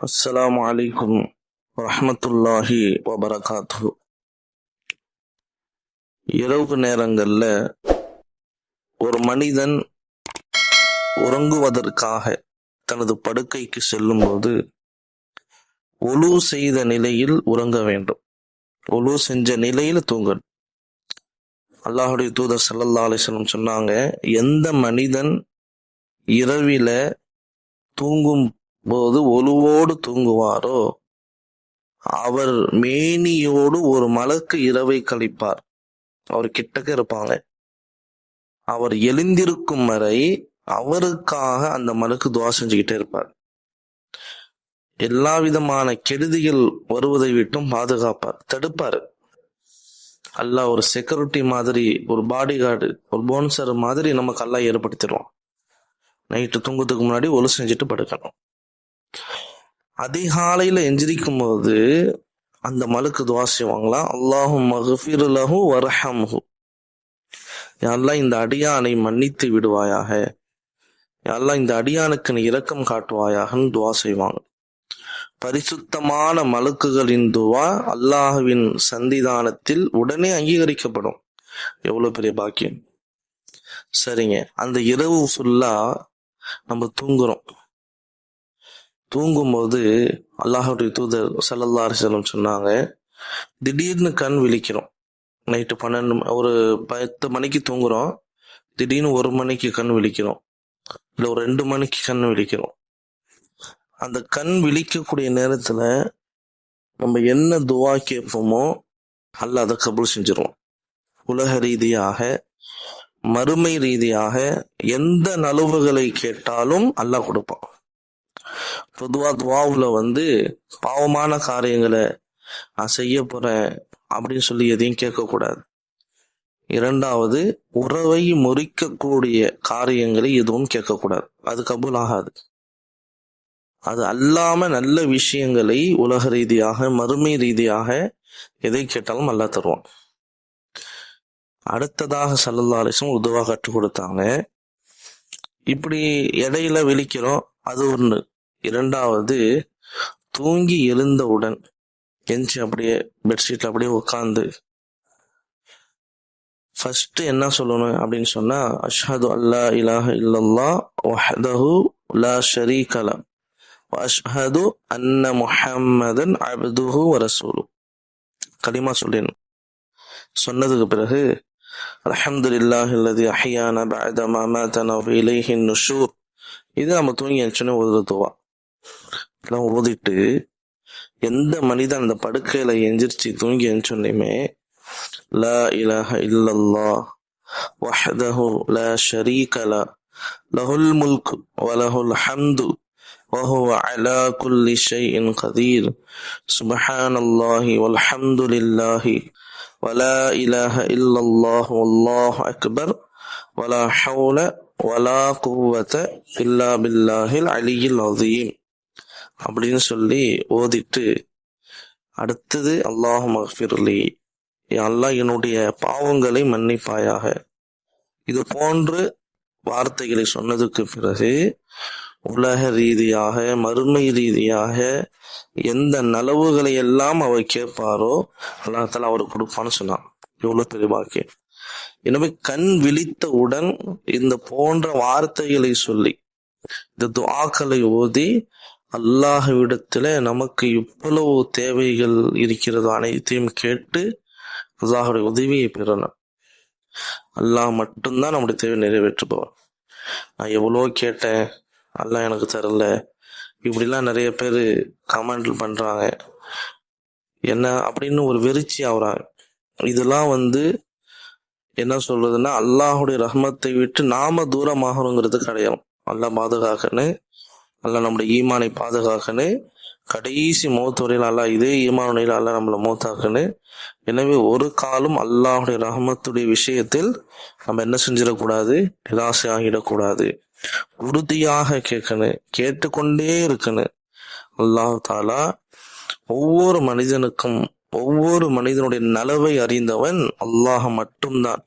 அஸ்ஸலாமு அலைக்கும் வரஹ்மத்துல்லாஹி வபரகாத்துஹு. இரவு நேரங்களில் ஒரு மனிதன் உறங்குவதற்காக தனது படுக்கைக்கு செல்லும்போது ஒலு செய்த நிலையில் உறங்க வேண்டும். ஒலு செஞ்ச நிலையில் தூங்கணும். அல்லாஹுடைய தூதர் ஸல்லல்லாஹு அலைஹி வஸல்லம் சொன்னாங்க, எந்த மனிதன் இரவில தூங்கும் போது ஒலுவோடு தூங்குவாரோ அவர் மேனியோடு ஒரு மலக்கு இரவை கழிப்பார். அவர் கிட்டக்க இருப்பாங்க. அவர் எழுந்திருக்கும் வரை அவருக்காக அந்த மலக்கு துஆ செஞ்சுக்கிட்டே இருப்பார். எல்லா விதமான கெடுதிகள் வருவதை விட்டும் பாதுகாப்பார், தடுப்பார். அல்லாஹ் ஒரு செக்யூரிட்டி மாதிரி, ஒரு பாடி கார்டு, ஒரு போன்சர் மாதிரி நமக்கு அல்லாஹ் ஏற்படுத்திடுவான். நைட்டு தூங்கத்துக்கு முன்னாடி ஒலு செஞ்சுட்டு படுக்கணும். அதிகாலையில எந்திரிக்கும் போது அந்த மலக்கு துஆ செய்வாங்களாம், அல்லாஹும்ம ஃகிஃபிர் லஹு வர்ஹம்ஹு, யா அல்லாஹ் இந்த அடியானை மன்னித்து விடுவாயாக, யா அல்லாஹ் இந்த அடியானுக்கு நீ இரக்கம் காட்டுவாயாகன்னு துஆ செய்வாங்க. பரிசுத்தமான மலக்குகளின் துஆ அல்லாஹ்வின் சன்னிதானத்தில் உடனே அங்கீகரிக்கப்படும். எவ்வளவு பெரிய பாக்கியம். சரிங்க, அந்த இரவு ஃபுல்லா நம்ம தூங்குறோம். தூங்கும்போது அல்லாஹ்வுடைய தூதர் ஸல்லல்லாஹு அலைஹி வஸல்லம் சொன்னாங்க, திடீர்னு கண் விழிக்கிறோம். நைட்டு 12 ஒரு 10 மணிக்கு தூங்குறோம், திடீர்னு 1 மணிக்கு கண் விழிக்கிறோம், இல்லை ஒரு 2 மணிக்கு கண் விழிக்கிறோம். அந்த கண் விழிக்கக்கூடிய நேரத்துல நம்ம என்ன துஆ கேட்போமோ அல்லாஹ் அதை கபூல் செஞ்சிருவோம். உலக ரீதியாக மறுமை ரீதியாக எந்த நலவுகளை கேட்டாலும் அல்லாஹ் கொடுப்பான். பொதுவா துஆவுல பாவமான காரியங்களை நான் செய்ய போறேன் அப்படின்னு சொல்லி எதையும் கேட்கக்கூடாது. இரண்டாவது, உறவை முறிக்கக்கூடிய காரியங்களை எதுவும் கேட்கக்கூடாது, அது கபூல் ஆகாது. அது அல்லாம நல்ல விஷயங்களை உலக ரீதியாக மறுமை ரீதியாக எதை கேட்டாலும் அல்லாஹ் தருவான். அடுத்ததாக ஸல்லல்லாஹு அலைஹி வஸல்லம் உதுவா கற்றுக் கொடுத்தாங்க. இப்படி இடையில விழிக்கிறோம், அது ஒண்ணு. இரண்டாவது, தூங்கி எழுந்தவுடன் எஞ்சி அப்படியே பெட்ஷீட்ல அப்படியே உட்கார்ந்து ஃபர்ஸ்ட் என்ன சொல்லணும் அப்படின்னு சொன்னா, அஷ்ஹது அல்லா இலாஹ இல்லல்லாஹ் வஹ்தஹு லா ஷரீக லஹ் வ அஷ்ஹது அன்ன முஹம்மதன் அப்துஹு வ ரசூலுஹு. கலிமா சொல்லிடணும். சொன்னதுக்கு பிறகு அல்ஹம்துலில்லாஹில்லதி அஹ்யானா பஅத மா மாதனா வ இலைஹின் நுஷூர், இது நம்ம தூங்கி எழுந்தோடனே ஓதுவா. இதெல்லாம் ஓதிட்டு எந்த மனிதன் அந்த படுக்கையில எந்திரிச்சு தூங்கி எழுந்தோடனே லா இலாஹ இல்லல்லாஹ் வஹ்தஹு லா ஷரீக லஹ் லஹுல் முல்கு வ லஹுல் ஹம்து வ ஹுவ அலா குல்லி ஷைஇன் கதீர் சுப்ஹானல்லாஹி வல்ஹம்துலில்லாஹி வ லா இலாஹ இல்லல்லாஹ் வல்லாஹு அக்பர் வ லா ஹவ்ல வ லா குவத இல்லா பில்லாஹில் அலியில் அஸீம் அப்படின்னு சொல்லி ஓதிட்டு அடுத்தது அல்லாஹும்ம ஃகிஃபிர்லி, அல்லாஹ் என்னுடைய பாவங்களை மன்னிப்பாயாக, இது போன்று வார்த்தைகளை சொன்னதுக்கு பிறகு உலக ரீதியாக மறுமை ரீதியாக எந்த நலவுகளை எல்லாம் அவர் கேட்பாரோ அல்லாஹ் தஆலா அவருக்கு கொடுப்பான்னு சொன்னான். எவ்வளவு பெரிய பாக்கியம். எனவே கண் விழித்தவுடன் இந்த போன்ற வார்த்தைகளை சொல்லி இந்த துஆக்களை ஓதி அல்லாஹ்விடத்துல நமக்கு இவ்வளவு தேவைகள் இருக்கிறது அனைத்தையும் கேட்டு அல்லாஹுடைய உதவியை பெறணும். அல்லாஹ் மட்டும்தான் நம்முடைய தேவை நிறைவேற்றுபவன். நான் எவ்வளோ கேட்டேன், அல்லாஹ் எனக்கு தரல, இப்படிலாம் நிறைய பேர் கமெண்ட் பண்றாங்க, என்ன அப்படின்னு ஒரு வெறிச்சி ஆகுறாங்க. இதெல்லாம் என்ன சொல்றதுன்னா, அல்லாஹுடைய ரஹ்மத்தை விட்டு நாம தூரமாகணுங்கிறது கிடையாது. அல்லாஹ் பாதுகாக்கணும், அல்லாஹ் நம்முடைய ஈமானை பாதுகாக்கணும், கடைசி மௌத் வரையில் அல்லாஹ் இதே ஈமானில் அல்லாஹ் நம்மளை மௌத்தாக்கணும். எனவே ஒரு காலம் அல்லாஹுடைய ரஹ்மத்துடைய விஷயத்தில் நம்ம என்ன செஞ்சிடக்கூடாது, நிராசை ஆகிடக்கூடாது. உறுதியாக கேட்கணும், கேட்டுக்கொண்டே இருக்கணும். அல்லாஹ் தஆலா ஒவ்வொரு மனிதனுக்கும் ஒவ்வொரு மனிதனுடைய நலவை அறிந்தவன் அல்லாஹ் மட்டும்தான்.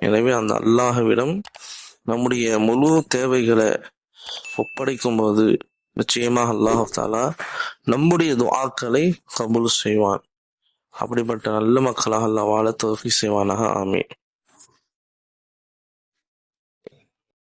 எனவே அந்த அல்லாஹ்விடம் நம்முடைய முழு தேவைகளை ஒப்படைக்கும் போது நிச்சயமாக அல்லாஹ் தாலா நம்முடைய துஆக்களை கபூல் செய்வான். அப்படிப்பட்ட நல்ல மக்களாக அல்லாஹ் வாழ தௌஃபீக் செய்வானாக. ஆமீன்.